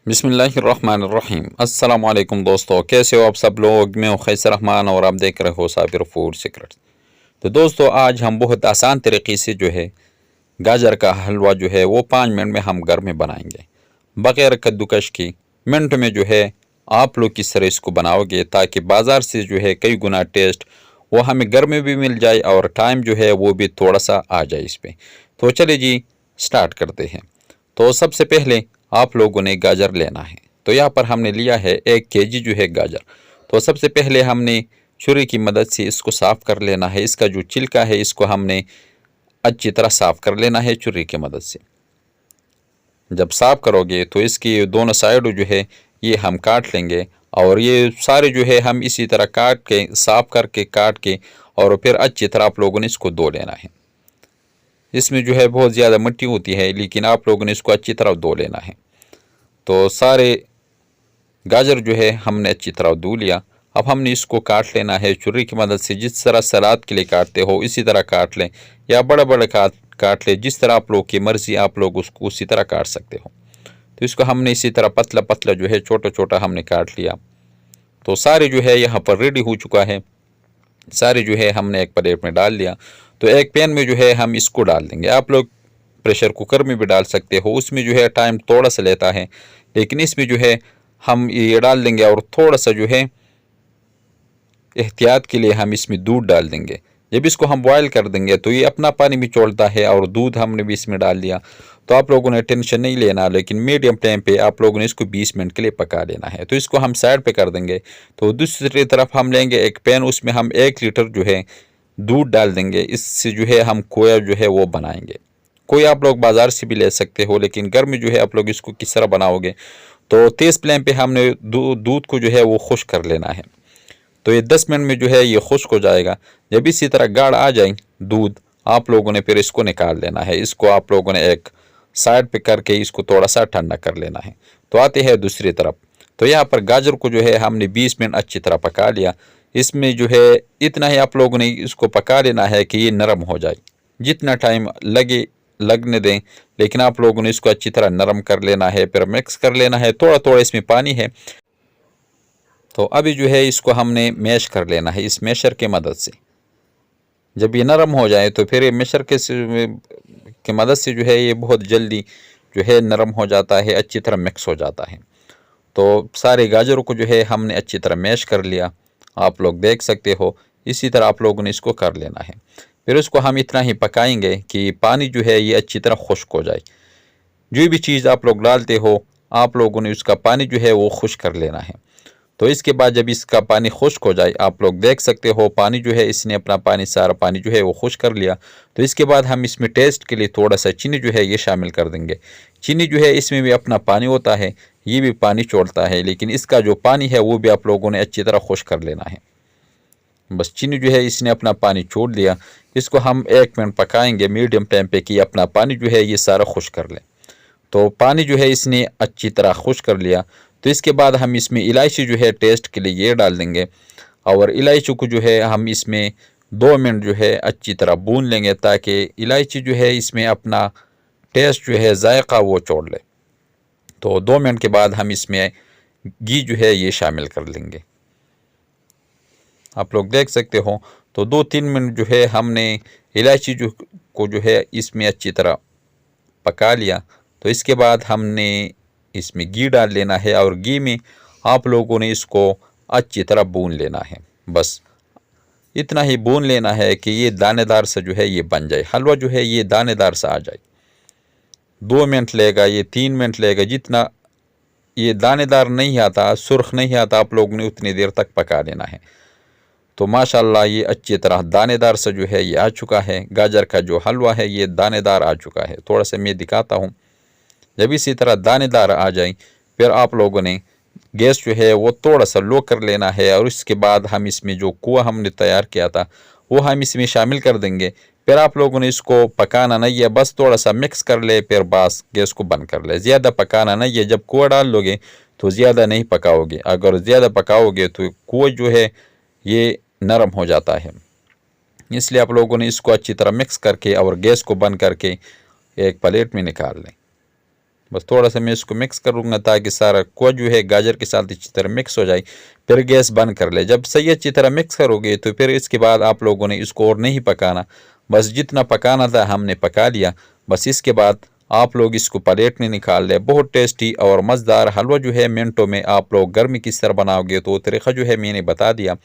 बिस्मिल्लाहिर्रहमानिर्रहीम। अस्सलाम वालेकुम दोस्तों, कैसे हो आप सब लोग। मैं हूं खैसर रहमान और आप देख रहे हो साबिर फूड सीक्रेट्स। तो दोस्तों, आज हम बहुत आसान तरीके से जो है गाजर का हलवा जो है वो 5 मिनट में हम घर में बनाएंगे, बगैर कद्दूकश की। मिनट में जो है आप लोग किस तरह इसको बनाओगे ताकि बाज़ार से जो है कई गुना टेस्ट वो हमें घर में भी मिल जाए और टाइम जो है वो भी थोड़ा सा आ जाए इस पर। तो चलिए जी, स्टार्ट करते हैं। तो सबसे पहले आप लोगों ने गाजर लेना है। तो यहाँ पर हमने लिया है 1 केजी जो है गाजर। तो सबसे पहले हमने छुरी की मदद से इसको साफ़ कर लेना है। इसका जो छिलका है इसको हमने अच्छी तरह साफ़ कर लेना है छुरी की मदद से। जब साफ़ करोगे तो इसकी दोनों साइड जो है ये हम काट लेंगे, और ये सारे जो है हम इसी तरह काट के साफ़ करके काट के और फिर अच्छी तरह आप लोगों ने इसको धो लेना है। इसमें जो है बहुत ज़्यादा मिट्टी होती है, लेकिन आप लोगों ने इसको अच्छी तरह धो लेना है। तो सारे गाजर जो है हमने अच्छी तरह धो लिया। अब हमने इसको काट लेना है छुरी की मदद से। जिस तरह सलाद के लिए काटते हो इसी तरह काट लें, या बड़ा बड़ा काट लें, जिस तरह आप लोग की मर्ज़ी, आप लोग उसको उसी तरह काट सकते हो। तो इसको हमने इसी तरह पतला पतला जो है छोटा छोटा हमने काट लिया। तो सारे जो है यहाँ पर रेडी हो चुका है। सारे जो है हमने एक प्लेट में डाल लिया। तो एक पैन में जो है हम इसको डाल देंगे। आप लोग प्रेशर कुकर में भी डाल सकते हो, उसमें जो है टाइम थोड़ा सा लेता है, लेकिन इसमें जो है हम ये डाल देंगे और थोड़ा सा जो है एहतियात के लिए हम इसमें दूध डाल देंगे। जब इसको हम बॉयल कर देंगे तो ये अपना पानी भी छोड़ता है, और दूध हमने भी इसमें डाल दिया। तो आप लोगों ने टेंशन नहीं लेना, लेकिन मीडियम फ्लेम पे आप लोगों ने इसको 20 मिनट के लिए पका लेना है। तो इसको हम साइड पे कर देंगे। तो दूसरी तरफ हम लेंगे एक पैन, उसमें हम 1 लीटर जो है दूध डाल देंगे। इससे जो है हम खोया जो है वो बनाएंगे। कोई आप लोग बाज़ार से भी ले सकते हो, लेकिन घर में जो है आप लोग इसको किस तरह बनाओगे। तो तेज़ फ्लेम पे हमने दूध को जो है वो खुश कर लेना है। तो ये 10 मिनट में जो है ये खुश्क हो जाएगा। जब इसी तरह गाढ़ आ जाए दूध, आप लोगों ने फिर इसको निकाल लेना है। इसको आप लोगों ने एक साइड पे करके इसको थोड़ा सा ठंडा कर लेना है। तो आते हैं दूसरी तरफ। तो यहाँ पर गाजर को जो है हमने 20 मिनट अच्छी तरह पका लिया। इसमें जो है इतना ही आप लोगों ने इसको पका लेना है कि ये नरम हो जाए। जितना टाइम लगने दें, लेकिन आप लोगों ने इसको अच्छी तरह नरम कर लेना है, फिर मिक्स कर लेना है। थोड़ा थोड़ा इसमें पानी है। तो अभी जो है इसको हमने मैश कर लेना है इस मैशर की मदद से। जब ये नरम हो जाए तो फिर ये मैशर की मदद से जो है ये बहुत जल्दी जो है नरम हो जाता है, अच्छी तरह मिक्स हो जाता है। तो सारे गाजरों को जो है हमने अच्छी तरह मैश कर लिया, आप लोग देख सकते हो। इसी तरह आप लोगों ने इसको कर लेना है। फिर उसको हम इतना ही पकाएंगे कि पानी जो है ये अच्छी तरह खुश्क हो जाए। जो भी चीज़ आप लोग डालते हो, आप लोगों ने उसका पानी जो है वो खुश्क कर लेना है। तो इसके बाद जब इसका पानी खुश्क हो जाए, आप लोग देख सकते हो पानी जो है इसने अपना पानी, सारा पानी जो है वो खुश्क कर लिया। तो इसके बाद हम इसमें टेस्ट के लिए थोड़ा सा चीनी जो है ये शामिल कर देंगे। चीनी जो है इसमें भी अपना पानी होता है, ये भी पानी छोड़ता है, लेकिन इसका जो पानी है वो भी आप लोगों ने अच्छी तरह खुश्क कर लेना है। बस चीनी जो है इसने अपना पानी छोड़ दिया। इसको हम 1 मिनट पकाएंगे मीडियम फ्लेम पे कि अपना पानी जो है ये सारा खुश्क कर ले। तो पानी जो है इसने अच्छी तरह खुश्क कर लिया। तो इसके बाद हम इसमें इलायची जो है टेस्ट के लिए ये डाल देंगे, और इलायची को जो है हम इसमें 2 मिनट जो है अच्छी तरह भून लेंगे, ताकि इलायची जो है इसमें अपना टेस्ट जो है जायका वो छोड़ ले। तो 2 मिनट के बाद हम इसमें घी जो है ये शामिल कर लेंगे। आप लोग देख सकते हो। तो 2-3 मिनट जो है हमने इलायची जो है इसमें अच्छी तरह पका लिया। तो इसके बाद हमने इसमें घी डाल लेना है, और घी में आप लोगों ने इसको अच्छी तरह भून लेना है। बस इतना ही भून लेना है कि ये दानेदार सा जो है ये बन जाए, हलवा जो है ये दानेदार सा आ जाए। 2 मिनट लेगा, ये 3 मिनट लेगा। जितना ये दानेदार नहीं आता, सुर्ख नहीं आता, आप लोगों ने उतनी देर तक पका लेना है। तो माशाल्लाह ये अच्छी तरह दानेदार सा जो है ये आ चुका है। गाजर का जो हलवा है ये दानेदार आ चुका है। थोड़ा सा मैं दिखाता हूँ। जब इसी तरह दानेदार आ जाए, फिर आप लोगों ने गैस जो है वो थोड़ा सा लो कर लेना है, और इसके बाद हम इसमें जो कुआ हमने तैयार किया था वो हम इसमें शामिल कर देंगे। फिर आप लोगों ने इसको पकाना नहीं है, बस थोड़ा सा मिक्स कर ले, फिर बस गैस को बंद कर ले। ज़्यादा पकाना नहीं है। जब कुआ डाल लोगे तो ज़्यादा नहीं पकाओगे। अगर ज़्यादा पकाओगे तो कुआ जो है ये नरम हो जाता है। इसलिए आप लोगों ने इसको अच्छी तरह मिक्स करके और गैस को बंद करके एक प्लेट में निकाल लें। बस थोड़ा सा मैं इसको मिक्स करूँगा ताकि सारा को जो है गाजर के साथ अच्छी तरह मिक्स हो जाए। फिर गैस बंद कर ले। जब सही अच्छी तरह मिक्स करोगे तो फिर इसके बाद आप लोगों ने इसको और नहीं पकाना, बस जितना पकाना था हमने पका लिया। बस इसके बाद आप लोग इसको प्लेट में निकाल लें। बहुत टेस्टी और मज़ेदार हलवा जो है मिनटों में आप लोग घर में किस तरह बनाओगे तो वो तरीक़ा जो है मैंने बता दिया।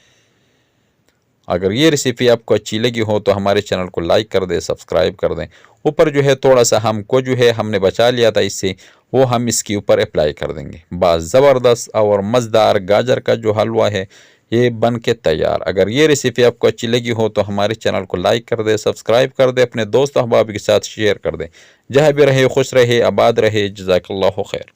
अगर ये रेसिपी आपको अच्छी लगी हो तो हमारे चैनल को लाइक कर दें, सब्सक्राइब कर दें। ऊपर जो है थोड़ा सा हमको जो है हमने बचा लिया था इससे, वो हम इसके ऊपर अप्लाई कर देंगे। बस ज़बरदस्त और मज़ेदार गाजर का जो हलवा है ये बन के तैयार। अगर ये रेसिपी आपको अच्छी लगी हो तो हमारे चैनल को लाइक कर दें, सब्सक्राइब कर दें, अपने दोस्त अहबाब के साथ शेयर कर दें। जहाँ भी रहे खुश रहे, आबाद रहे। जज़ाकल्लाहु खैर।